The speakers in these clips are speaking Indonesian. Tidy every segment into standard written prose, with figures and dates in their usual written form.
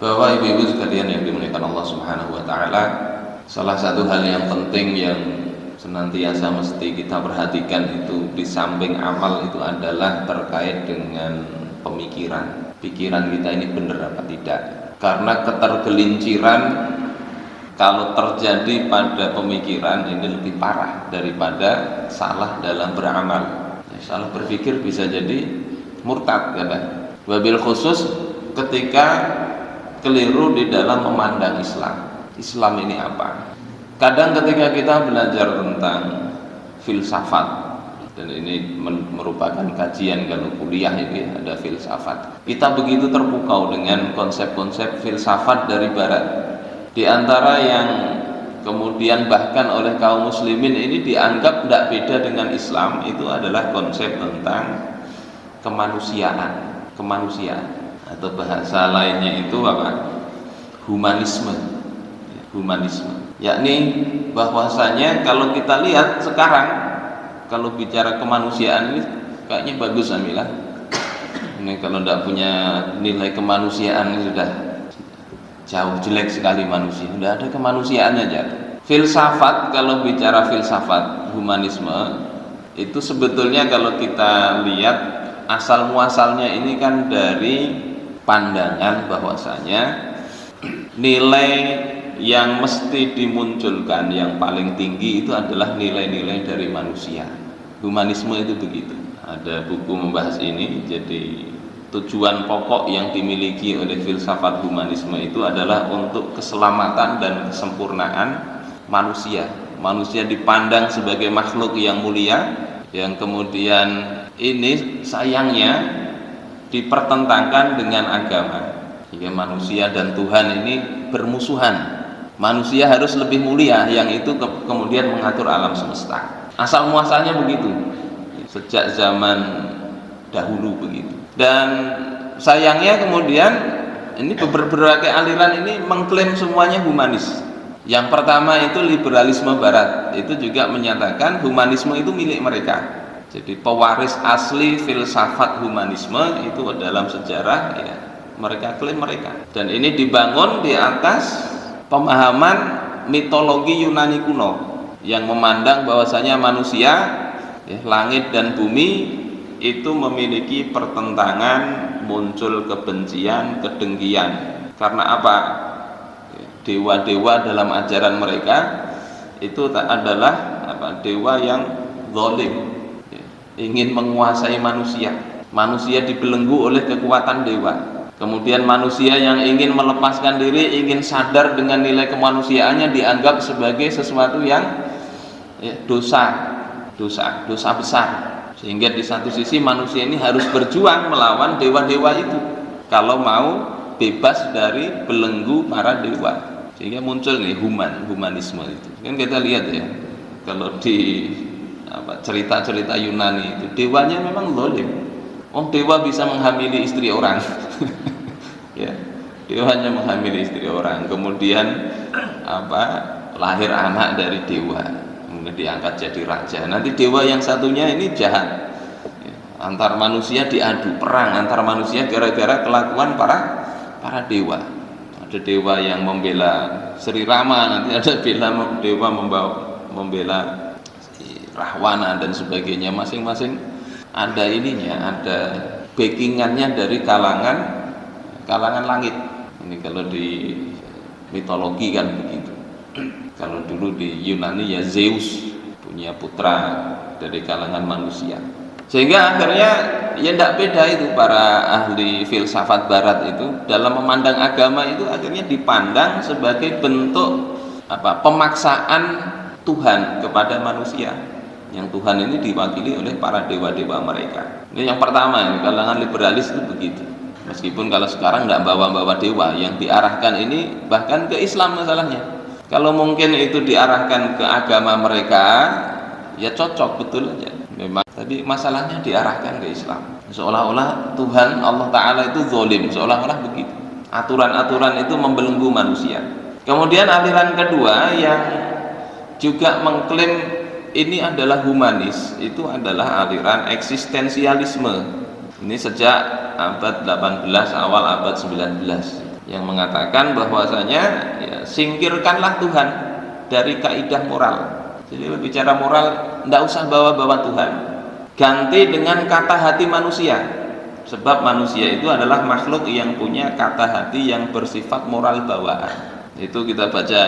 Bapak Ibu sekalian yang dimuliakan Allah Subhanahu wa taala, salah satu hal yang penting yang senantiasa mesti kita perhatikan itu di samping amal itu adalah terkait dengan pemikiran. Pikiran kita ini benar apa tidak? Karena ketergelinciran kalau terjadi pada pemikiran ini lebih parah daripada salah dalam beramal. Salah berpikir bisa jadi murtad, kata. Wabil khusus ketika keliru di dalam memandang Islam. Islam ini apa? Kadang ketika kita belajar tentang filsafat, dan ini merupakan kajian kalau kuliah itu ya, ada filsafat. Kita begitu terpukau dengan konsep-konsep filsafat dari barat. Di antara yang kemudian bahkan oleh kaum muslimin ini dianggap tidak beda dengan Islam itu adalah konsep tentang kemanusiaan atau bahasa lainnya itu apa? Humanisme, yakni bahwasanya kalau kita lihat sekarang kalau bicara kemanusiaan ini kayaknya bagus Amilah. Ini kalau tidak punya nilai kemanusiaan ini sudah jauh jelek sekali manusia. Sudah ada kemanusiaan aja. Filsafat, kalau bicara filsafat humanisme itu sebetulnya kalau kita lihat asal muasalnya ini kan dari pandangan bahwasanya nilai yang mesti dimunculkan yang paling tinggi itu adalah nilai-nilai dari manusia. Humanisme itu begitu. Ada buku membahas ini. Jadi tujuan pokok yang dimiliki oleh filsafat humanisme itu adalah untuk keselamatan dan kesempurnaan manusia. Manusia dipandang sebagai makhluk yang mulia, yang kemudian ini sayangnya dipertentangkan dengan agama. Sehingga manusia dan Tuhan ini bermusuhan. Manusia harus lebih mulia, yang itu kemudian mengatur alam semesta. Asal muasalnya begitu. Sejak zaman dahulu begitu. Dan sayangnya kemudian ini berbagai aliran ini mengklaim semuanya humanis. Yang pertama itu liberalisme barat. Itu juga menyatakan humanisme itu milik mereka. Jadi pewaris asli filsafat humanisme itu dalam sejarah ya, mereka klaim mereka. Dan ini dibangun di atas pemahaman mitologi Yunani kuno yang memandang bahwasanya manusia ya, langit dan bumi itu memiliki pertentangan, muncul kebencian, kedengkian. Karena apa? Dewa-dewa dalam ajaran mereka itu adalah apa? Dewa yang zalim, ingin menguasai manusia. Manusia dibelenggu oleh kekuatan dewa. Kemudian manusia yang ingin melepaskan diri, ingin sadar dengan nilai kemanusiaannya dianggap sebagai sesuatu yang ya, dosa besar. Sehingga di satu sisi manusia ini harus berjuang melawan dewa-dewa itu kalau mau bebas dari belenggu para dewa. Sehingga muncul nih humanisme itu. Kan kita lihat ya, kalau di cerita-cerita Yunani itu dewanya memang zalim. Dewa bisa menghamili istri orang. Ya, dewanya menghamili istri orang. Kemudian lahir anak dari dewa, kemudian diangkat jadi raja. Nanti dewa yang satunya ini jahat. Ya, antar manusia diadu perang antar manusia gara-gara kelakuan para dewa. Ada dewa yang membela Sri Rama, nanti ada dewa membela Rahwana dan sebagainya. Masing-masing ada ininya, ada backingannya dari kalangan langit. Ini kalau di mitologi kan begitu. Kalau dulu di Yunani ya Zeus punya putra dari kalangan manusia. Sehingga akhirnya ya tidak beda itu para ahli filsafat barat itu dalam memandang agama itu akhirnya dipandang sebagai bentuk pemaksaan Tuhan kepada manusia. Yang Tuhan ini diwakili oleh para dewa-dewa mereka. Ini yang pertama, kalangan liberalis itu begitu. Meskipun kalau sekarang tidak bawa-bawa dewa, yang diarahkan ini bahkan ke Islam masalahnya. Kalau mungkin itu diarahkan ke agama mereka, ya cocok betul aja. Memang tapi masalahnya diarahkan ke Islam. Seolah-olah Tuhan Allah Ta'ala itu zalim, seolah-olah begitu. Aturan-aturan itu membelenggu manusia. Kemudian aliran kedua yang juga mengklaim ini adalah humanis, itu adalah aliran eksistensialisme. Ini sejak abad 18 awal abad 19. yang mengatakan bahwasanya ya, singkirkanlah Tuhan dari kaidah moral. Jadi bicara moral tidak usah bawa-bawa Tuhan, ganti dengan kata hati manusia, sebab manusia itu adalah makhluk yang punya kata hati yang bersifat moral bawaan. Itu kita baca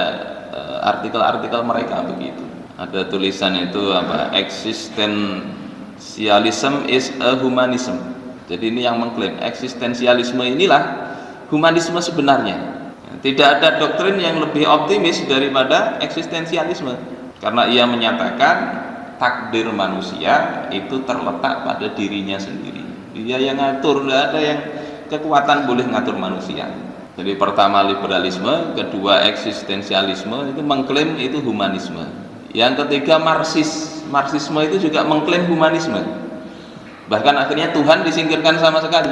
artikel-artikel mereka begitu, ada tulisan itu apa, existentialism is a humanism. Jadi ini yang mengklaim eksistensialisme inilah humanisme sebenarnya. Tidak ada doktrin yang lebih optimis daripada eksistensialisme, karena ia menyatakan takdir manusia itu terletak pada dirinya sendiri. Dia yang ngatur, tidak ada yang kekuatan boleh ngatur manusia. Jadi pertama liberalisme, kedua eksistensialisme itu mengklaim itu humanisme. Yang ketiga Marxisme itu juga mengklaim humanisme. Bahkan akhirnya Tuhan disingkirkan sama sekali.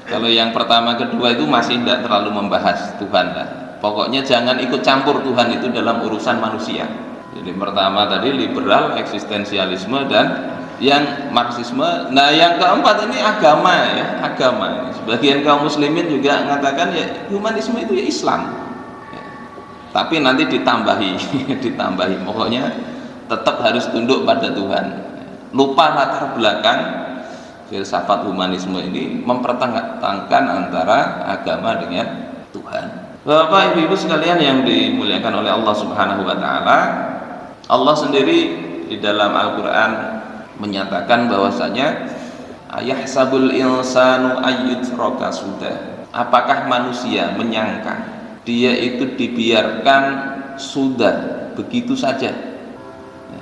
Kalau yang pertama kedua itu masih tidak terlalu membahas Tuhan lah. Pokoknya jangan ikut campur Tuhan itu dalam urusan manusia. Jadi pertama tadi liberal, eksistensialisme, dan yang Marxisme. Nah yang keempat ini agama ya, agama. Sebagian kaum muslimin juga mengatakan ya humanisme itu ya Islam. Ya. Tapi nanti ditambahi, pokoknya tetap harus tunduk pada Tuhan. Lupa latar belakang filsafat humanisme ini mempertentangkan antara agama dengan Tuhan. Bapak Ibu sekalian yang dimuliakan oleh Allah Subhanahu wa taala, Allah sendiri di dalam Al-Qur'an menyatakan bahwasanya ayahsabul insanu ayyutraka sudah. Apakah manusia menyangka dia itu dibiarkan sudah begitu saja?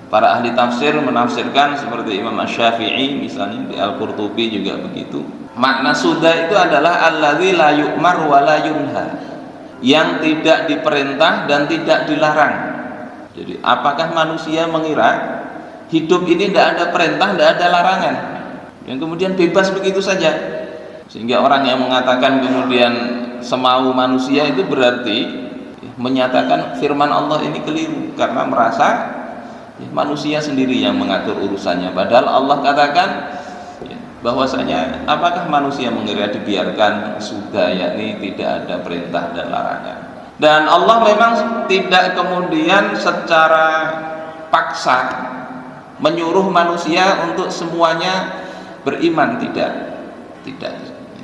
Para ahli tafsir menafsirkan seperti Imam Asy-Syafi'i misalnya, di Al-Qurtubi juga begitu. Makna sudah itu adalah alladzi la yu'mar wa la yunha, yang tidak diperintah dan tidak dilarang. Jadi apakah manusia mengira hidup ini tidak ada perintah, tidak ada larangan, yang kemudian bebas begitu saja? Sehingga orang yang mengatakan kemudian semau manusia itu berarti menyatakan firman Allah ini keliru, karena merasa manusia sendiri yang mengatur urusannya. Padahal Allah katakan bahwasanya apakah manusia mengira dibiarkan sudah, yakni tidak ada perintah dan larangan. Dan Allah memang tidak kemudian secara paksa menyuruh manusia untuk semuanya beriman, tidak.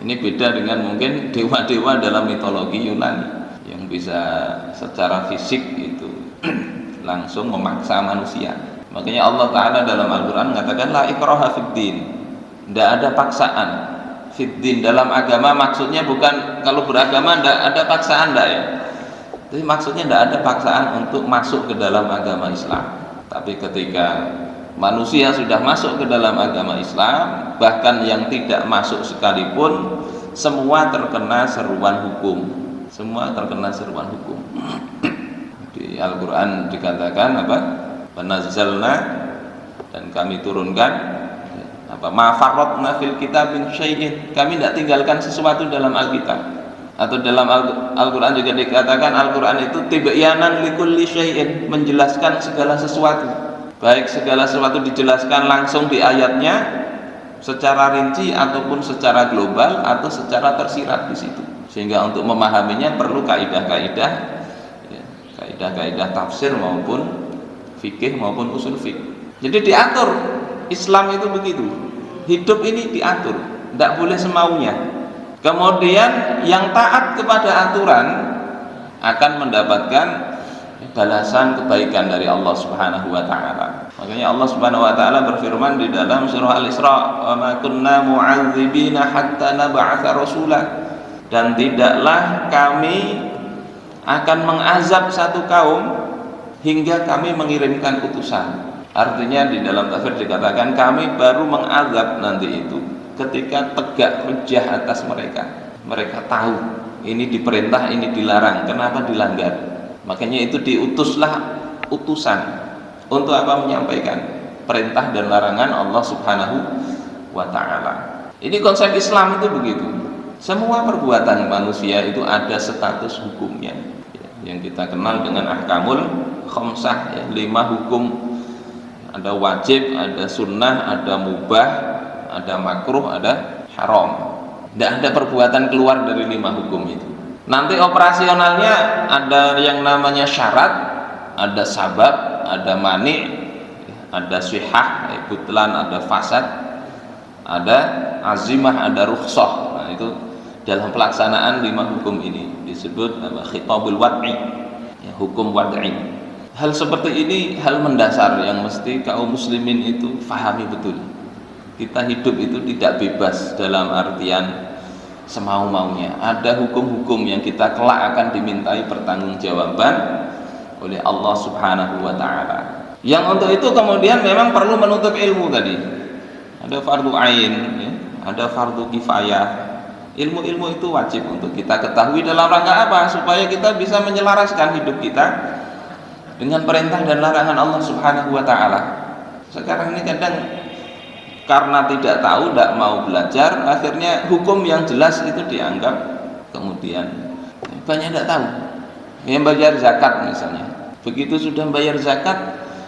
Ini beda dengan mungkin dewa-dewa dalam mitologi Yunani yang bisa secara fisik itu langsung memaksa manusia. Makanya Allah Ta'ala dalam Al-Quran mengatakan la ikraha fiddin, tidak ada paksaan fiddin dalam agama. Maksudnya bukan kalau beragama tidak ada paksaan, tidak ya. Jadi maksudnya tidak ada paksaan untuk masuk ke dalam agama Islam. Tapi ketika manusia sudah masuk ke dalam agama Islam, bahkan yang tidak masuk sekalipun, semua terkena seruan hukum. Di Al-Quran dikatakan apa? Panazzalna, dan kami turunkan apa? Ma farratna fil kitab min syai'in, kami tidak tinggalkan sesuatu dalam Alkitab. Atau dalam Al-Quran juga dikatakan Al-Quran itu tibyanan likulli syai'in, menjelaskan segala sesuatu. Baik segala sesuatu dijelaskan langsung di ayatnya secara rinci ataupun secara global atau secara tersirat di situ. Sehingga untuk memahaminya perlu kaidah-kaidah tafsir maupun fikih maupun usul fikih. Jadi diatur, Islam itu begitu. Hidup ini diatur, tidak boleh semaunya. Kemudian yang taat kepada aturan akan mendapatkan balasan kebaikan dari Allah Subhanahu wa taala. Makanya Allah Subhanahu wa taala berfirman di dalam surah Al-Isra, "Wa ma kunna mu'adzibina hatta nab'atsa rasula." Dan tidaklah kami akan mengazab satu kaum hingga kami mengirimkan utusan. Artinya di dalam tafsir dikatakan kami baru mengazab nanti itu ketika tegak hujjah atas mereka. Mereka tahu ini diperintah, ini dilarang, kenapa dilanggar. Makanya itu diutuslah utusan untuk apa? Menyampaikan perintah dan larangan Allah Subhanahu wa ta'ala. Ini konsep Islam itu begitu. Semua perbuatan manusia itu ada status hukumnya, yang kita kenal dengan ahkamul khamsah, 5 hukum. Ada wajib, ada sunnah, ada mubah, ada makruh, ada haram. Tidak ada perbuatan keluar dari 5 hukum itu. Nanti operasionalnya ada yang namanya syarat, ada sabab, ada mani, ada sihah, butlan, ada fasad, ada azimah, ada rukhsah. Nah, itu dalam pelaksanaan 5 hukum ini disebut khitabul wad'i, ya, hukum wad'i. Hal seperti ini hal mendasar yang mesti kaum muslimin itu fahami betul. Kita hidup itu tidak bebas dalam artian semau-maunya. Ada hukum-hukum yang kita kelak akan dimintai pertanggungjawaban oleh Allah Subhanahu wa taala. Yang untuk itu kemudian memang perlu menuntut ilmu tadi. Ada fardu ain, ya, ada fardu kifayah. Ilmu-ilmu itu wajib untuk kita ketahui dalam rangka apa? Supaya kita bisa menyelaraskan hidup kita dengan perintah dan larangan Allah Subhanahu wa taala. Sekarang ini kadang karena tidak tahu, tidak mau belajar, akhirnya hukum yang jelas itu dianggap kemudian banyak tidak tahu. Yang bayar zakat misalnya, begitu sudah bayar zakat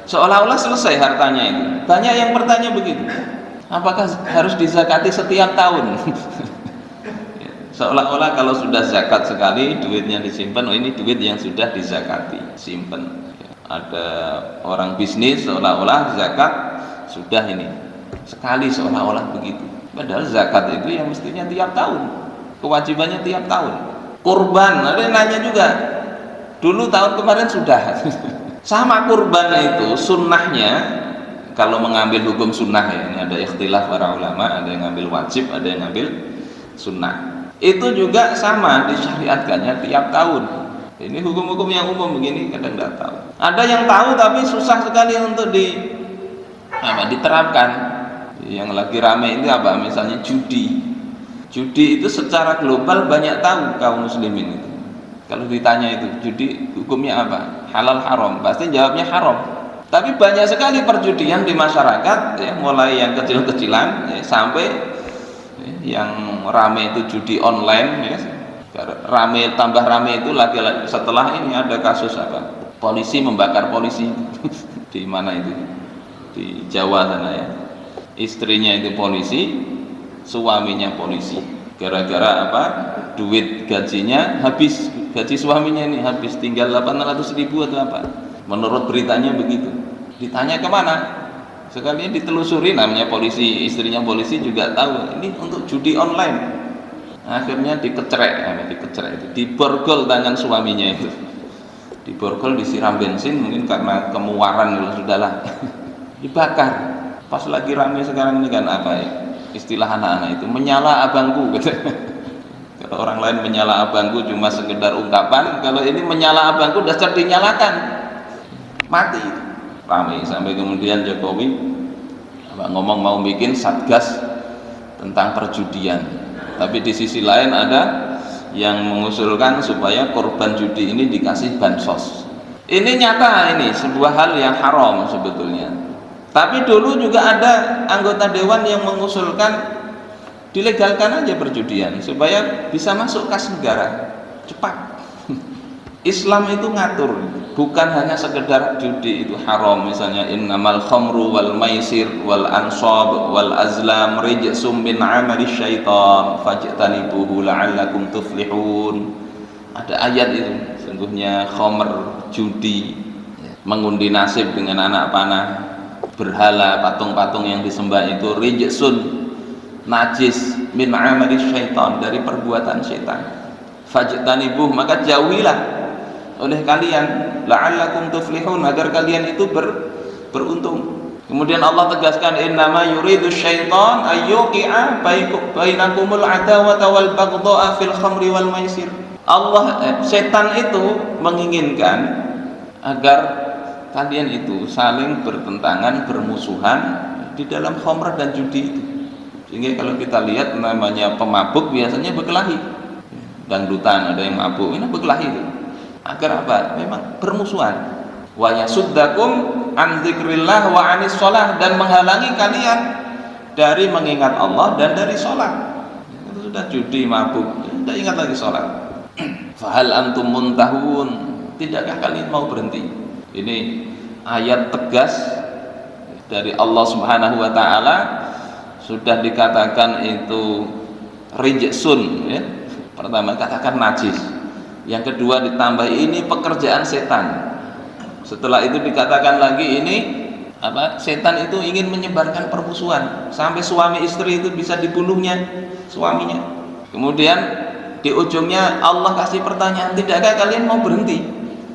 seolah-olah selesai hartanya itu. Banyak yang bertanya begitu, apakah harus dizakati setiap tahun? Seolah-olah kalau sudah zakat sekali duitnya disimpan, oh ini duit yang sudah dizakati, simpen. Ada orang bisnis seolah-olah zakat sudah ini sekali, seolah-olah begitu. Padahal zakat itu yang mestinya tiap tahun, kewajibannya tiap tahun. Kurban, ada yang nanya juga, dulu tahun kemarin sudah. Sama kurban itu sunnahnya, kalau mengambil hukum sunnah ya, ini ada ikhtilaf para ulama, ada yang ngambil wajib, ada yang ngambil sunnah. Itu juga sama disyariatkannya tiap tahun. Ini hukum-hukum yang umum begini kadang tidak tahu. Ada yang tahu tapi susah sekali untuk diterapkan. Yang lagi ramai itu apa? Misalnya judi. Judi itu secara global banyak tahu kaum muslimin itu. Kalau ditanya itu judi hukumnya apa? Halal haram? Pasti jawabnya haram. Tapi banyak sekali perjudian di masyarakat, ya, mulai yang kecil-kecilan ya, sampai ya, yang ramai itu judi online, ya. Ramai tambah ramai itu lagi setelah ini ada kasus apa? Polisi membakar polisi di mana itu? Di Jawa sana ya. Istrinya itu polisi, suaminya polisi. Gara-gara apa? Duit gajinya habis, gaji suaminya ini habis, tinggal 800.000 atau apa? Menurut beritanya begitu. Ditanya kemana? Sekalian ditelusuri, namanya polisi, istrinya polisi juga tahu ini untuk judi online. Akhirnya dikecerek itu, diborgol tangan suaminya itu. Diborgol, disiram bensin, mungkin karena kemuaran itu sudahlah. Dibakar. Pas lagi ramai sekarang ini kan apa ya? Istilah anak-anak itu menyala abangku gitu. Kalau orang lain menyala abangku cuma sekedar ungkapan, kalau ini menyala abangku dasar dinyalakan. Mati itu. Ramai sampai kemudian Jokowi ngomong mau bikin satgas tentang perjudian. Tapi di sisi lain ada yang mengusulkan supaya korban judi ini dikasih bansos. Ini nyata, ini sebuah hal yang haram sebetulnya. Tapi dulu juga ada anggota dewan yang mengusulkan dilegalkan aja perjudian supaya bisa masuk kas negara cepat. Islam itu ngatur, bukan hanya sekedar judi itu haram, misalnya innamal khamru wal maisir wal ansab wal azlam rijsum min amali syaitan fajtanibuhu la'allakum tuflihun. Ada ayat itu, sungguhnya khamr, judi, mengundi nasib dengan anak panah, berhala, patung-patung yang disembah itu rijsun, najis, min amali syaitan, dari perbuatan syaitan. Fajtanibuh, maka jauhilah oleh kalian, la'allakum tuflihun, agar kalian itu beruntung. Kemudian Allah tegaskan innama yuridu syaitan ayyuqi'a bainakumul adawata wal baghdha'a fil khamri wal maisir. Setan itu menginginkan agar kalian itu saling bertentangan, bermusuhan di dalam khamr dan judi itu. Sehingga kalau kita lihat namanya pemabuk biasanya berkelahi. Dangdutan ada yang mabuk, ini berkelahi itu. Agar apa? Memang bermusuhan. Wa yasuddakum an dzikrillah wa anis shalah, dan menghalangi kalian dari mengingat Allah dan dari salat. Itu sudah judi, mabuk, tidak ingat lagi salat. Fahal antum muntahun, tidakkah kalian mau berhenti? Ini ayat tegas dari Allah Subhanahu wa taala, sudah dikatakan itu rijsun ya. Pertama katakan najis. Yang kedua ditambah ini pekerjaan setan. Setelah itu dikatakan lagi ini setan itu ingin menyebarkan permusuhan sampai suami istri itu bisa dibunuhnya suaminya. Kemudian di ujungnya Allah kasih pertanyaan, tidakkah kalian mau berhenti?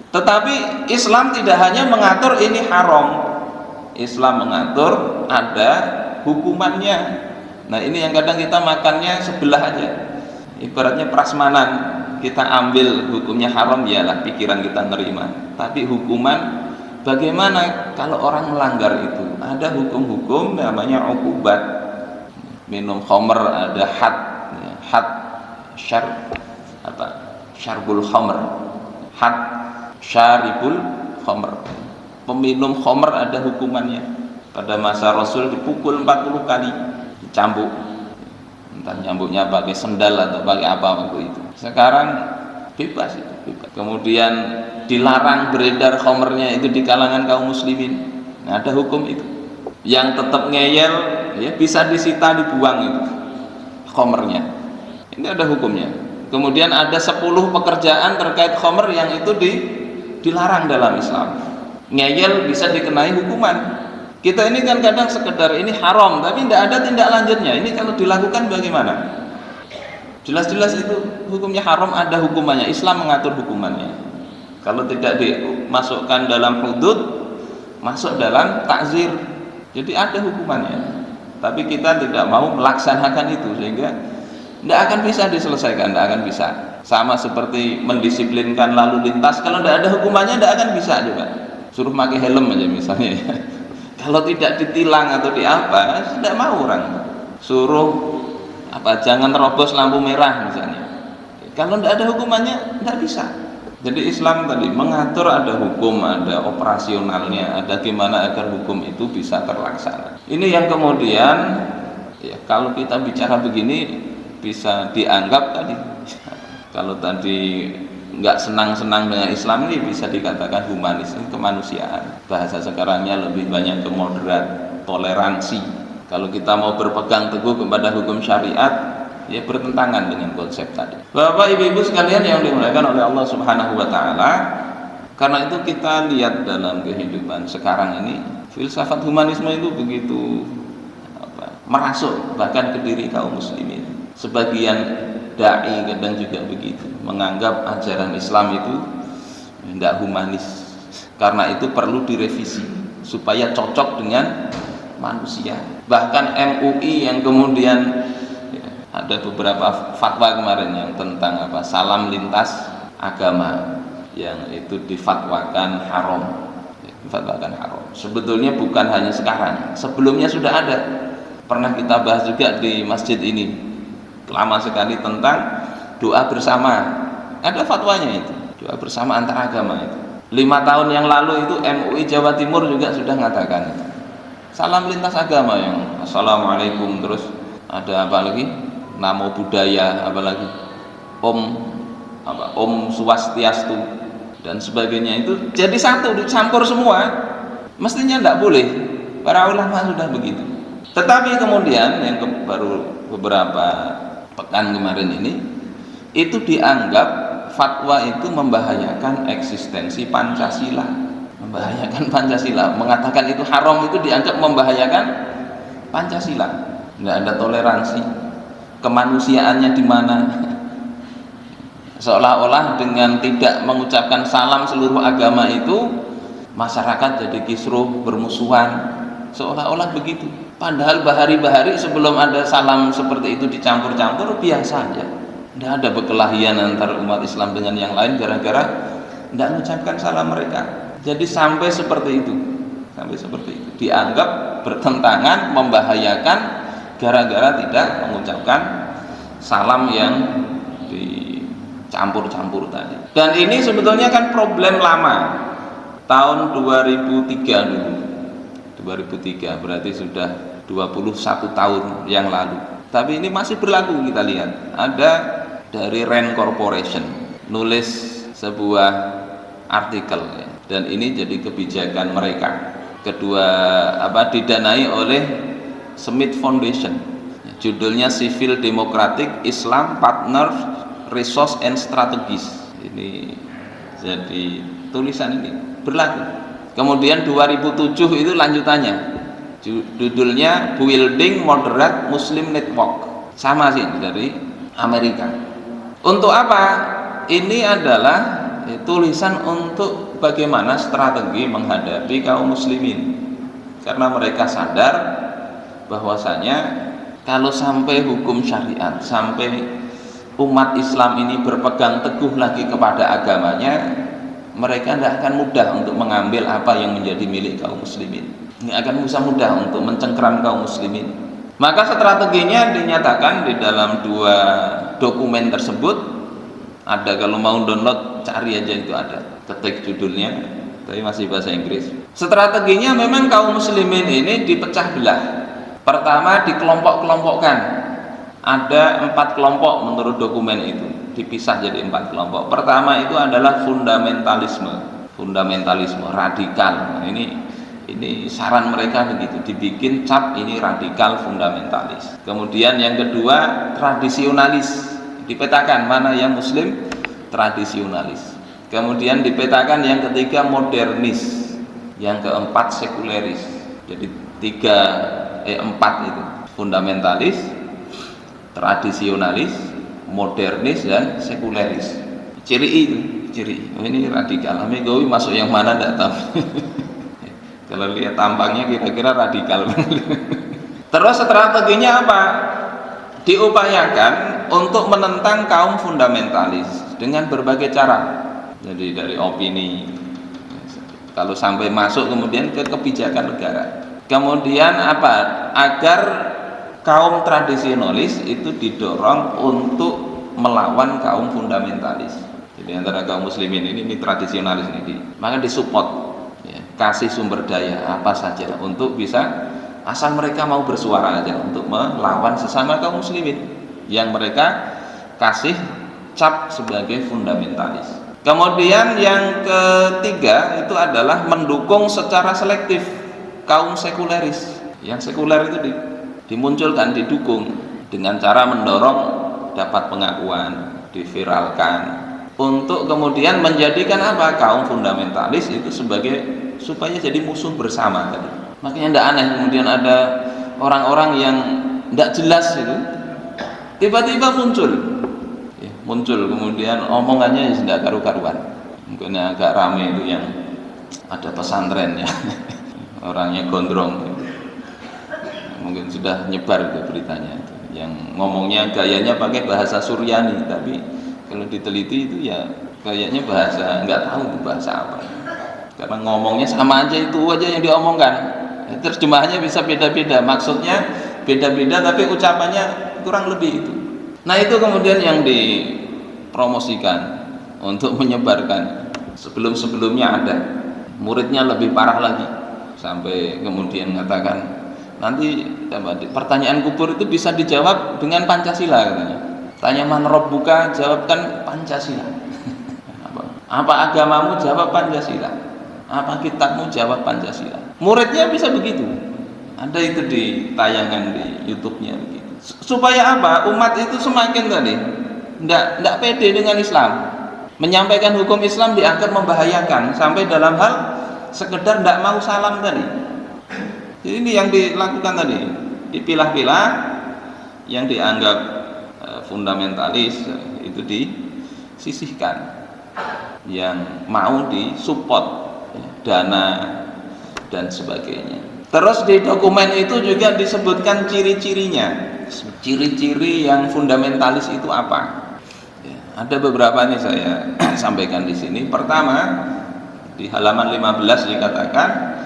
Tetapi Islam tidak hanya mengatur ini haram, Islam mengatur ada hukumannya. Nah ini yang kadang kita makannya sebelah aja, ibaratnya prasmanan, kita ambil hukumnya haram, yalah pikiran kita nerima, tapi hukuman bagaimana kalau orang melanggar itu? Ada hukum-hukum namanya uqubat. Minum khamr ada had syarbul khamr, had syaribul khamr, peminum khamr ada hukumannya. Pada masa Rasul dipukul 40 kali, dicambuk, entah nyambuknya pakai sendal atau pakai apa waktu itu. Sekarang bebas itu, bebas. Kemudian dilarang beredar khamrnya itu di kalangan kaum muslimin. Nah, ada hukum itu. Yang tetap ngeyel ya bisa disita, dibuang itu khamrnya. Ini ada hukumnya. Kemudian ada 10 pekerjaan terkait khamr yang itu dilarang dalam Islam. Ngeyel bisa dikenai hukuman. Kita ini kan kadang sekedar ini haram tapi tidak ada tindak lanjutnya. Ini kalau dilakukan bagaimana? Jelas-jelas itu hukumnya haram, ada hukumannya. Islam mengatur hukumannya. Kalau tidak dimasukkan dalam hudud, masuk dalam takzir. Jadi ada hukumannya. Tapi kita tidak mau melaksanakan itu sehingga tidak akan bisa diselesaikan, tidak akan bisa. Sama seperti mendisiplinkan lalu lintas, kalau tidak ada hukumannya tidak akan bisa juga. Suruh pakai helm aja misalnya. Kalau tidak ditilang atau diapa, tidak mau orang. Suruh jangan terobos lampu merah misalnya. Kalau tidak ada hukumannya tidak bisa. Jadi Islam tadi mengatur ada hukum, ada operasionalnya, ada gimana agar hukum itu bisa terlaksana. Ini yang kemudian ya, kalau kita bicara begini bisa dianggap tadi kalau tadi nggak senang-senang dengan Islam ini bisa dikatakan humanis, ini kemanusiaan. Bahasa sekarangnya lebih banyak ke moderat, toleransi. Kalau kita mau berpegang teguh kepada hukum syariat, ya bertentangan dengan konsep tadi. Bapak ibu-ibu sekalian yang dimuliakan oleh Allah Subhanahu wa taala, karena itu kita lihat dalam kehidupan sekarang ini, filsafat humanisme itu begitu merasuk bahkan ke diri kaum muslimin. Sebagian dai kadang juga begitu, menganggap ajaran Islam itu tidak humanis. Karena itu perlu direvisi supaya cocok dengan manusia. Bahkan MUI yang kemudian ada beberapa fatwa kemarin yang tentang salam lintas agama yang itu difatwakan haram. Difatwakan haram. Sebetulnya bukan hanya sekarang, sebelumnya sudah ada. Pernah kita bahas juga di masjid ini lama sekali tentang doa bersama. Ada fatwanya itu, doa bersama antar agama itu. 5 tahun yang lalu itu MUI Jawa Timur juga sudah mengatakan itu. Salam lintas agama yang assalamualaikum, terus ada apa lagi? Namo Buddhaya, apalagi Om Swastiastu dan sebagainya itu jadi satu, dicampur semua. Mestinya tidak boleh. Para ulama sudah begitu. Tetapi kemudian yang baru beberapa pekan kemarin ini itu dianggap fatwa itu membahayakan eksistensi Pancasila, membahayakan Pancasila, mengatakan itu haram itu dianggap membahayakan Pancasila. Tidak ada toleransi, kemanusiaannya di mana? Seolah-olah dengan tidak mengucapkan salam seluruh agama itu masyarakat jadi kisruh, bermusuhan, seolah-olah begitu. Padahal bahari-bahari sebelum ada salam seperti itu dicampur-campur biasa aja. Tidak ada berkelahian antara umat Islam dengan yang lain gara-gara tidak mengucapkan salam mereka. Jadi sampai seperti itu, dianggap bertentangan, membahayakan gara-gara tidak mengucapkan salam yang dicampur-campur tadi. Dan ini sebetulnya kan problem lama. Tahun 2003 dulu. 2003 berarti sudah 21 tahun yang lalu. Tapi ini masih berlaku. Kita lihat ada dari Rand Corporation nulis sebuah artikel ya. Dan ini jadi kebijakan mereka. Kedua didanai oleh Smith Foundation. Judulnya Civil Democratic Islam Partner Resource and Strategies. Ini jadi tulisan ini berlaku. Kemudian 2007 itu lanjutannya, judulnya Building Moderate Muslim Network, sama sih dari Amerika. Untuk apa? Ini adalah tulisan untuk bagaimana strategi menghadapi kaum muslimin, karena mereka sadar bahwasanya kalau sampai hukum syariat, sampai umat Islam ini berpegang teguh lagi kepada agamanya, mereka tidak akan mudah untuk mengambil apa yang menjadi milik kaum muslimin. Ini akan bisa mudah untuk mencengkeram kaum muslimin. Maka strateginya dinyatakan di dalam 2 dokumen tersebut. Ada, kalau mau download cari aja, itu ada, ketik judulnya, tapi masih bahasa Inggris. Strateginya memang kaum muslimin ini dipecah belah. Pertama dikelompok-kelompokkan. Ada 4 kelompok menurut dokumen itu, dipisah jadi 4 kelompok. Pertama itu adalah fundamentalisme radikal. Nah, ini saran mereka begitu, dibikin cap ini radikal fundamentalis. Kemudian yang kedua tradisionalis, dipetakan mana yang muslim tradisionalis. Kemudian dipetakan yang ketiga modernis, yang keempat sekuleris. Jadi 4 itu, fundamentalis, tradisionalis, modernis, dan sekuleris. Ciri ini radikal. Amigowi masuk yang mana tidak tahu. Kalau lihat tampangnya kira-kira radikal. Terus strateginya apa? Diupayakan untuk menentang kaum fundamentalis dengan berbagai cara. Jadi dari opini, kalau sampai masuk kemudian ke kebijakan negara. Kemudian apa? Agar kaum tradisionalis itu didorong untuk melawan kaum fundamentalis. Jadi antara kaum muslimin ini tradisionalis ini, maka disupport, ya, kasih sumber daya apa saja untuk bisa, asal mereka mau bersuara aja untuk melawan sesama kaum muslimin yang mereka kasih cap sebagai fundamentalis. Kemudian yang ketiga itu adalah mendukung secara selektif kaum sekuleris. Yang sekuler itu dimunculkan, didukung dengan cara mendorong dapat pengakuan, diviralkan, untuk kemudian menjadikan apa? Kaum fundamentalis itu sebagai, supaya jadi musuh bersama tadi. Makanya tidak aneh kemudian ada orang-orang yang tidak jelas itu tiba-tiba muncul kemudian omongannya tidak karu-karuan. Mungkin agak rame itu yang ada pesantren ya, orangnya gondrong, mungkin sudah nyebar ke beritanya itu, yang ngomongnya gayanya pakai bahasa Suryani, tapi kalau diteliti itu ya kayaknya bahasa, nggak tahu itu bahasa apa, karena ngomongnya sama aja, itu aja yang diomongkan. Terjemahannya bisa beda-beda, maksudnya beda-beda, tapi ucapannya kurang lebih itu. Nah itu kemudian yang dipromosikan untuk menyebarkan. Sebelum-sebelumnya ada muridnya lebih parah lagi, sampai kemudian mengatakan nanti pertanyaan kubur itu bisa dijawab dengan Pancasila katanya. Tanya man rabbuka, jawabkan Pancasila. Apa agamamu, jawab Pancasila. Apa kitabmu, jawab Pancasila. Muridnya bisa begitu. Ada itu di tayangan di YouTube-nya begitu. Supaya apa? Umat itu semakin tadi tidak pede dengan Islam. Menyampaikan hukum Islam dianggap membahayakan, sampai dalam hal sekedar tidak mau salam tadi. Jadi ini yang dilakukan tadi, dipilah-pilah yang dianggap fundamentalis itu disisihkan, yang mau disupport dana dan sebagainya. Terus di dokumen itu juga disebutkan ciri-cirinya, ciri-ciri yang fundamentalis itu apa? Ada beberapa nih saya sampaikan di sini. Pertama, di halaman 15 dikatakan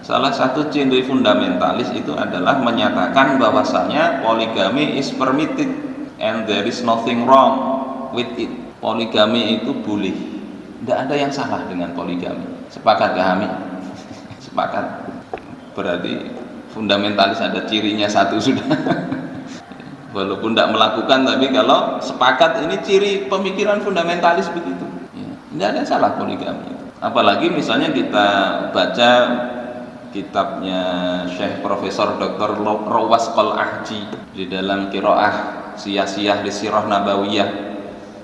salah satu ciri fundamentalis itu adalah menyatakan bahwasanya poligami is permitted and there is nothing wrong with it. Poligami itu boleh, tidak ada yang salah dengan poligami. Sepakat kami? Sepakat. Berarti fundamentalis ada cirinya satu sudah. Walaupun tidak melakukan, tapi kalau sepakat, ini ciri pemikiran fundamentalis begitu. Tidak ada salah poligami. Apalagi misalnya kita baca kitabnya Syekh Profesor Dr. Rawas Qol Ahji di dalam Qiraah Siyah-Siyah di Sirah Nabawiyah,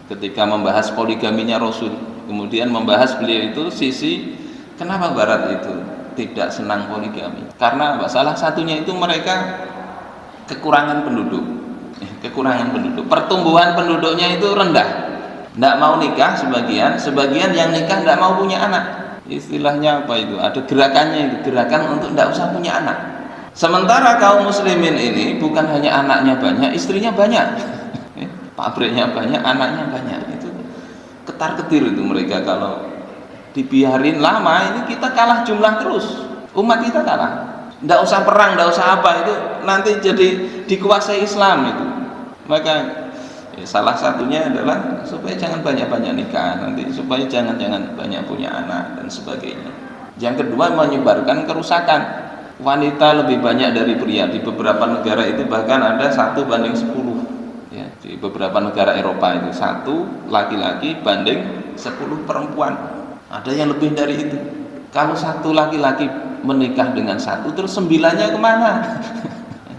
ketika membahas poligaminya Rasul, kemudian membahas beliau itu sisi kenapa Barat itu tidak senang poligami, karena apa? Salah satunya itu mereka kekurangan penduduk, pertumbuhan penduduknya itu rendah, tidak mau nikah, sebagian yang nikah tidak mau punya anak. Istilahnya apa itu? Ada gerakannya itu, gerakan untuk tidak usah punya anak. Sementara kaum muslimin ini bukan hanya anaknya banyak, istrinya banyak, pabriknya banyak, anaknya banyak. Itu ketar-ketir itu mereka. Kalau dibiarin lama ini kita kalah jumlah terus, umat kita kalah. Tidak usah perang, tidak usah apa, itu nanti jadi dikuasai Islam itu. Maka salah satunya adalah supaya jangan banyak-banyak nikah nanti, supaya jangan banyak punya anak dan sebagainya. Yang kedua, menyebarkan kerusakan. Wanita lebih banyak dari pria. Di beberapa negara itu bahkan ada 1:10 ya. Di beberapa negara Eropa itu 1 laki-laki banding 10 perempuan. Ada yang lebih dari itu. Kalau 1 laki-laki menikah dengan 1, terus 9-nya kemana?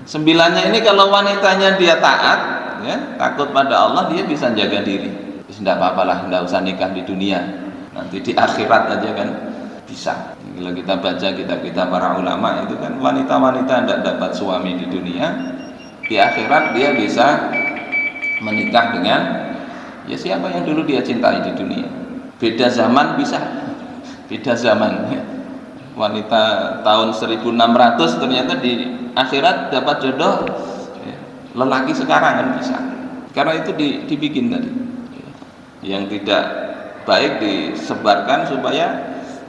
9-nya ini kalau wanitanya dia taat ya, takut pada Allah, dia bisa jaga diri. Tidak apa-apalah, tidak usah nikah di dunia, nanti di akhirat aja kan bisa. Kalau kita baca kitab-kitab para ulama itu kan wanita-wanita tidak dapat suami di dunia, di akhirat dia bisa menikah dengan ya siapa yang dulu dia cintai di dunia. Beda zaman bisa, beda zaman. Wanita tahun 1600 ternyata di akhirat dapat jodoh lelaki sekarang kan bisa. Karena itu dibikin tadi. Yang tidak baik disebarkan supaya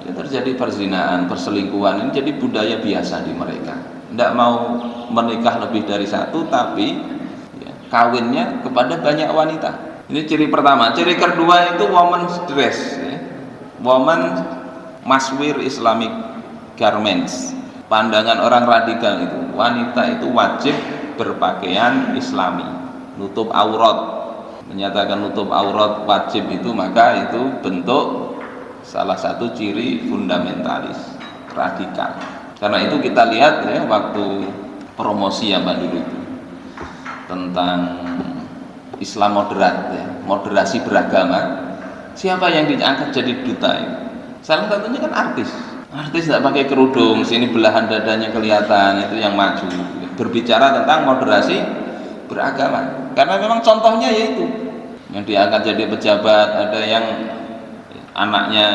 ya terjadi perzinahan, perselingkuhan, ini jadi budaya biasa di mereka. Tidak mau menikah lebih dari 1, tapi ya, kawinnya kepada banyak wanita. Ini ciri pertama. Ciri kedua itu woman's dress ya. Woman must wear Islamic garments. Pandangan orang radikal itu, wanita itu wajib berpakaian Islami, nutup aurat. Menyatakan nutup aurat wajib itu, maka itu bentuk salah satu ciri fundamentalis radikal. Karena itu kita lihat ya, waktu promosi apa dulu itu tentang Islam moderat ya, moderasi beragama, siapa yang diangkat jadi duta itu? Salah satunya kan artis tidak pakai kerudung, sini belahan dadanya kelihatan, itu yang maju berbicara tentang moderasi beragama. Karena memang contohnya yaitu yang diangkat jadi pejabat, ada yang anaknya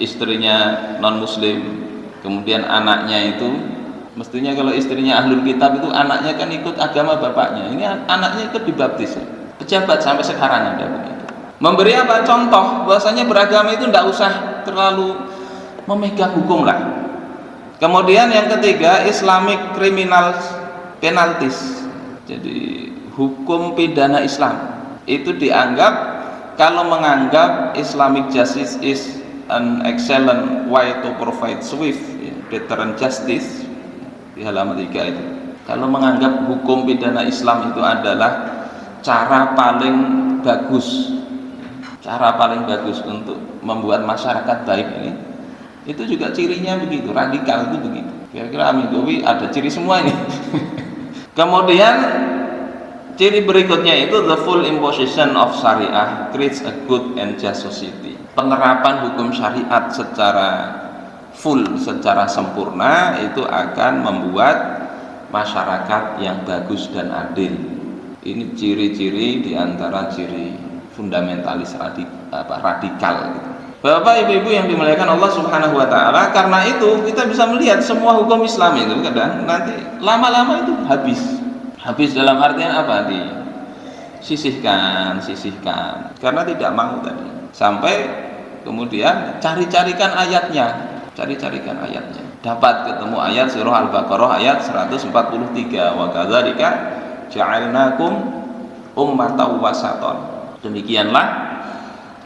istrinya non muslim, kemudian anaknya itu mestinya kalau istrinya ahlul kitab itu anaknya kan ikut agama bapaknya, ini anaknya ikut dibaptis. Pejabat sampai sekarang ada begitu. Memberi apa? Contoh bahwasanya beragama itu tidak usah terlalu memegang hukum lah. Kemudian yang ketiga, Islamic criminal penalties. Jadi hukum pidana Islam itu dianggap, kalau menganggap Islamic justice is an excellent way to provide swift deterrent justice di halaman 3 itu. Kalau menganggap hukum pidana Islam itu adalah cara paling bagus untuk membuat masyarakat baik ini, itu juga cirinya begitu, radikal itu begitu. Kira-kira Amin Gowi ada ciri semua ini. Kemudian ciri berikutnya itu the full imposition of syariah creates a good and just society. Penerapan hukum syariat secara full, secara sempurna itu akan membuat masyarakat yang bagus dan adil. Ini ciri-ciri diantara ciri fundamentalis radikal gitu. Bapak Ibu-ibu yang dimuliakan Allah Subhanahu wa taala, karena itu kita bisa melihat semua hukum Islam itu kadang nanti lama-lama itu habis dalam artian apa? Disisihkan karena tidak mau tadi. Sampai kemudian cari-carikan ayatnya. Dapat ketemu ayat surah Al-Baqarah ayat 143, wa kadzalika ja'alnakum ummatan wasatan. Demikianlah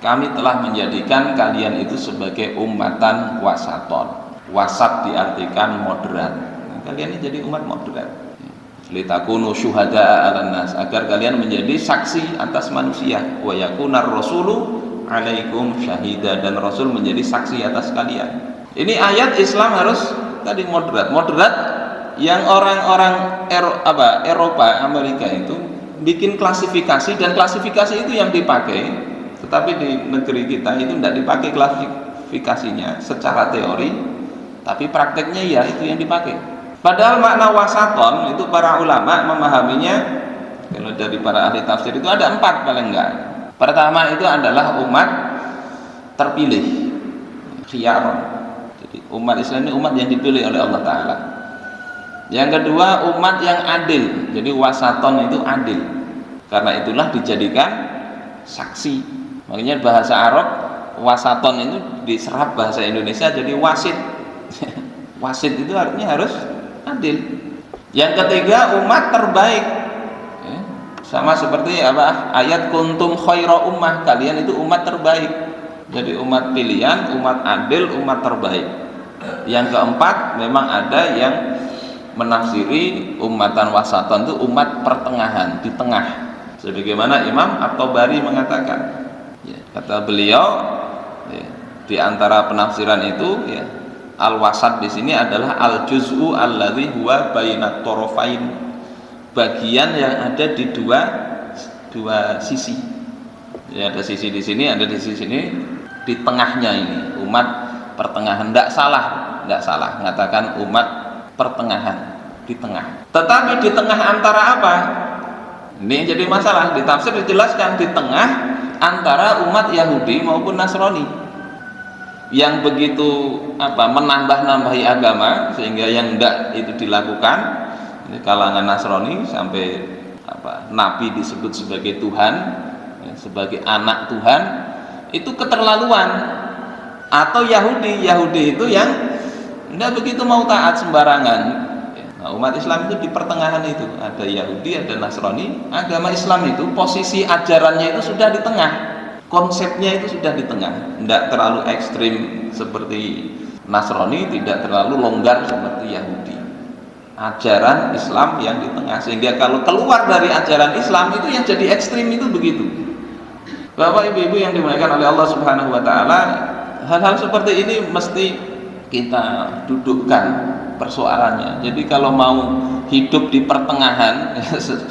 kami telah menjadikan kalian itu sebagai ummatan wasaton. Wasat diartikan moderat. Nah, kalian ini jadi umat moderat. Litakunu syuhada'a 'alan nas, agar kalian menjadi saksi atas manusia. Wa yakunar rasulu 'alaikum syahida, dan rasul menjadi saksi atas kalian. Ini ayat Islam harus tadi moderat. Moderat yang orang-orang Eropa, Amerika itu bikin klasifikasi, dan klasifikasi itu yang dipakai. Tetapi di negeri kita itu tidak dipakai klasifikasinya secara teori, tapi prakteknya ya itu yang dipakai. Padahal makna wasaton itu para ulama memahaminya, kalau dari para ahli tafsir itu ada 4 paling enggak. Pertama itu adalah umat terpilih, khiyar. Jadi umat Islam ini umat yang dipilih oleh Allah Ta'ala. Yang kedua umat yang adil, jadi wasaton itu adil. Karena itulah dijadikan saksi. Makanya bahasa Arab wasaton itu diserap bahasa Indonesia jadi wasit. Wasit itu artinya harus adil. Yang ketiga umat terbaik, sama seperti apa ayat kuntum khaira ummah, kalian itu umat terbaik. Jadi umat pilihan, umat adil, umat terbaik. Yang keempat memang ada yang menafsiri umatan wasaton itu umat pertengahan, di tengah. Sebagaimana Imam At-Tabari mengatakan, ya, kata beliau, ya, di antara penafsiran itu, ya, al-wasat di sini adalah al-juz'u alladzi huwa bainat tarafain, bagian yang ada di dua sisi. Ya, ada sisi di sini, ada di sisi sini, di tengahnya ini umat pertengahan. Tidak salah mengatakan umat pertengahan, di tengah. Tetapi di tengah antara apa? Ini jadi masalah. Di tafsir dijelaskan di tengah antara umat Yahudi maupun Nasrani yang begitu menambah-nambahi agama sehingga yang enggak itu dilakukan. Ini kalangan Nasrani sampai Nabi disebut sebagai Tuhan, ya, sebagai anak Tuhan, itu keterlaluan. Atau Yahudi itu yang enggak begitu mau taat sembarangan. Nah, umat Islam itu di pertengahan itu, ada Yahudi, ada Nasrani. Agama Islam itu posisi ajarannya itu sudah di tengah, konsepnya itu sudah di tengah, tidak terlalu ekstrim seperti Nasrani, tidak terlalu longgar seperti Yahudi. Ajaran Islam yang di tengah, sehingga kalau keluar dari ajaran Islam itu yang jadi ekstrim itu begitu. Bapak ibu-ibu yang dimuliakan oleh Allah Subhanahu wa taala, hal-hal seperti ini mesti kita dudukkan persoalannya. Jadi kalau mau hidup di pertengahan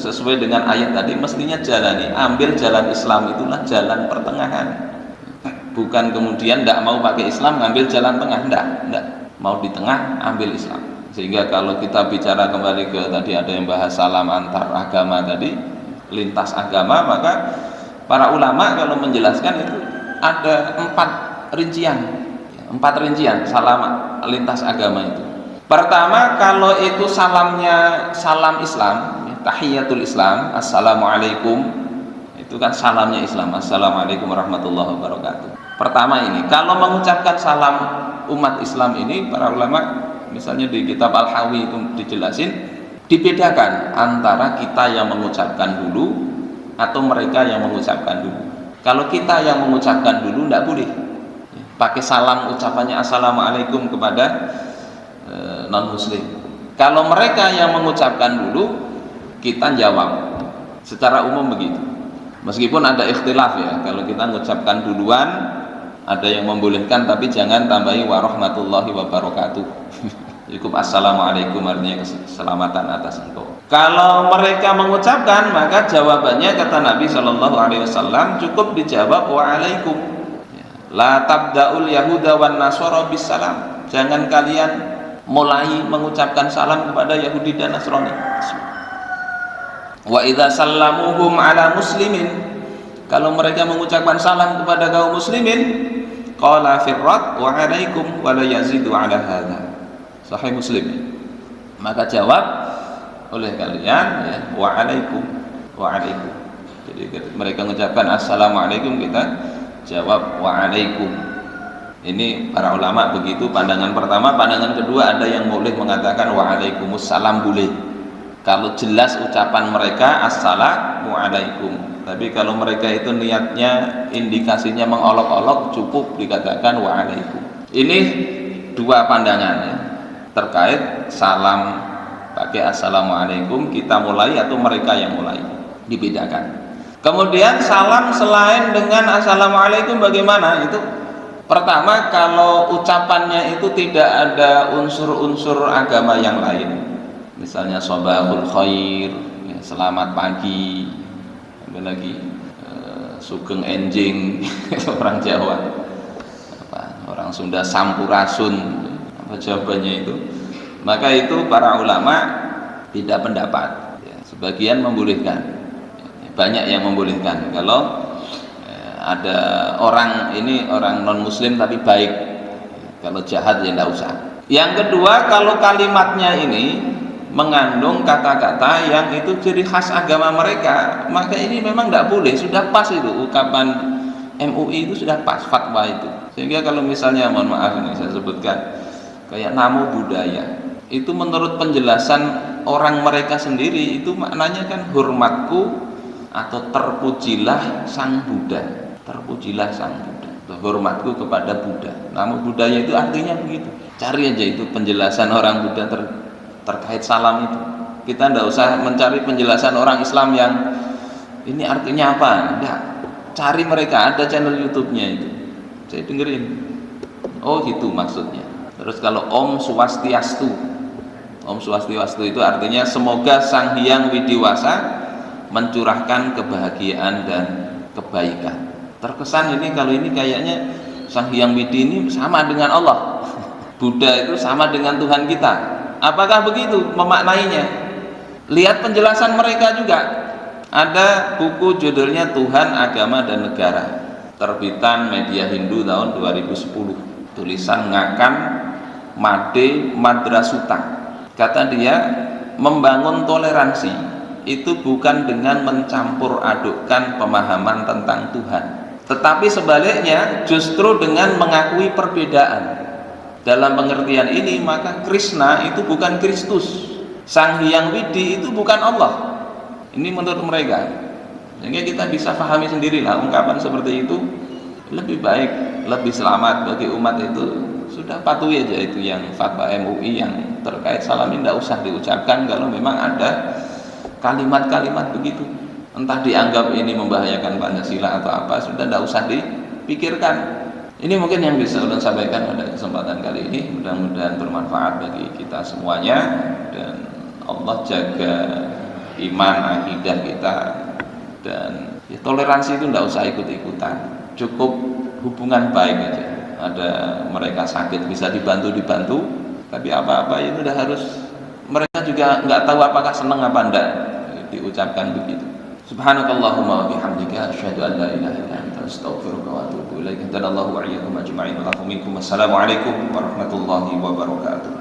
sesuai dengan ayat tadi, mestinya jalani, ambil jalan Islam, itulah jalan pertengahan. Bukan kemudian tidak mau pakai Islam, ngambil jalan tengah, tidak. Mau di tengah, ambil Islam. Sehingga kalau kita bicara kembali ke tadi ada yang bahas salam antar agama tadi, lintas agama, maka para ulama kalau menjelaskan itu ada 4 rincian salam lintas agama itu. Pertama, kalau itu salamnya salam Islam, tahiyatul Islam, assalamualaikum, itu kan salamnya Islam, assalamualaikum warahmatullahi wabarakatuh. Pertama ini, kalau mengucapkan salam umat Islam ini, para ulama misalnya di kitab Al-Hawi itu dijelasin, dibedakan antara kita yang mengucapkan dulu atau mereka yang mengucapkan dulu. Kalau kita yang mengucapkan dulu tidak boleh pakai salam ucapannya assalamualaikum kepada non muslim. Kalau mereka yang mengucapkan dulu, kita jawab. Secara umum begitu. Meskipun ada ikhtilaf ya, kalau kita mengucapkan duluan ada yang membolehkan, tapi jangan tambahi warahmatullahi wabarakatuh. Cukup assalamualaikum, artinya keselamatan atas engkau. Kalau mereka mengucapkan, maka jawabannya kata Nabi SAW cukup dijawab waalaikum. La tabda'ul yahuda wan nasara bis salam. Jangan kalian mulai mengucapkan salam kepada Yahudi dan Nasrani. Wa idza sallamuhum ala muslimin, kalau mereka mengucapkan salam kepada kaum muslimin, qala firrat wa alaikum wa la yazidu ala hadza. Sahih Muslim. Maka jawab oleh kalian ya, wa alaikum, wa alaikum. Jadi mereka mengucapkan assalamualaikum, kita jawab wa alaikum. Ini para ulama begitu pandangan pertama. Pandangan kedua ada yang boleh mengatakan waalaikumsalam, boleh kalau jelas ucapan mereka assalamualaikum. Tapi kalau mereka itu niatnya indikasinya mengolok-olok, cukup dikatakan waalaikum. Ini dua pandangan ya, terkait salam pakai assalamualaikum, kita mulai atau mereka yang mulai, dibedakan. Kemudian salam selain dengan assalamualaikum bagaimana? Itu pertama, kalau ucapannya itu tidak ada unsur-unsur agama yang lain, misalnya sobahul khair, ya, selamat pagi, lagi sugeng enjing orang Jawa, orang Sunda sampurasun, apa jawabannya itu? Maka itu para ulama tidak pendapat. Sebagian membolehkan, banyak yang membolehkan. Kalau ada orang ini orang non muslim tapi baik, kalau jahat ya tidak usah. Yang kedua, kalau kalimatnya ini mengandung kata-kata yang itu ciri khas agama mereka, maka ini memang tidak boleh. Sudah pas itu ucapan MUI itu, sudah pas fatwa itu. Sehingga kalau misalnya, mohon maaf ini saya sebutkan, kayak namo budaya, itu menurut penjelasan orang mereka sendiri itu maknanya kan hormatku atau terpujilah sang Buddha. Terpujilah sang Buddha, hormatku kepada Buddha. Nama budaya itu artinya begitu. Cari aja itu penjelasan orang Buddha terkait salam itu. Kita tidak usah mencari penjelasan orang Islam yang ini artinya apa. Tidak. Cari mereka, ada channel YouTube-nya itu. Saya dengerin. Oh gitu maksudnya. Terus kalau Om Swastiastu, Om Swastiastu itu artinya semoga Sang Hyang Widiwasa mencurahkan kebahagiaan dan kebaikan. Terkesan ini kalau ini kayaknya Sang Hyang Widi ini sama dengan Allah, Buddha itu sama dengan Tuhan kita. Apakah begitu memaknainya? Lihat penjelasan mereka juga. Ada buku judulnya Tuhan, Agama dan Negara, terbitan Media Hindu tahun 2010, tulisan Ngakan Made Madrasuta. Kata dia, membangun toleransi itu bukan dengan mencampur adukkan pemahaman tentang Tuhan, tetapi sebaliknya justru dengan mengakui perbedaan. Dalam pengertian ini maka Krishna itu bukan Kristus, Sang Hyang Widi itu bukan Allah. Ini menurut mereka. Sehingga kita bisa pahami sendirilah ungkapan seperti itu lebih baik, lebih selamat bagi umat itu. Sudah patuhi aja itu yang fatwa MUI yang terkait salam ini tidak usah diucapkan kalau memang ada kalimat-kalimat begitu. Entah dianggap ini membahayakan Pancasila atau apa, sudah tidak usah dipikirkan. Ini mungkin yang bisa ulun sampaikan pada kesempatan kali ini. Mudah-mudahan bermanfaat bagi kita semuanya, dan Allah jaga iman, akidah kita, dan ya, toleransi itu tidak usah ikut-ikutan, cukup hubungan baik aja. Ada mereka sakit bisa dibantu, tapi apa-apa itu udah harus, mereka juga nggak tahu apakah senang apa enggak diucapkan begitu. Subhanakallahumma wa bihamdika asyhadu an la ilaha illa anta astaghfiruka wa atubu ilaik. Allahu wa iyyakum ajma'in. Assalamualaikum warahmatullahi wabarakatuh.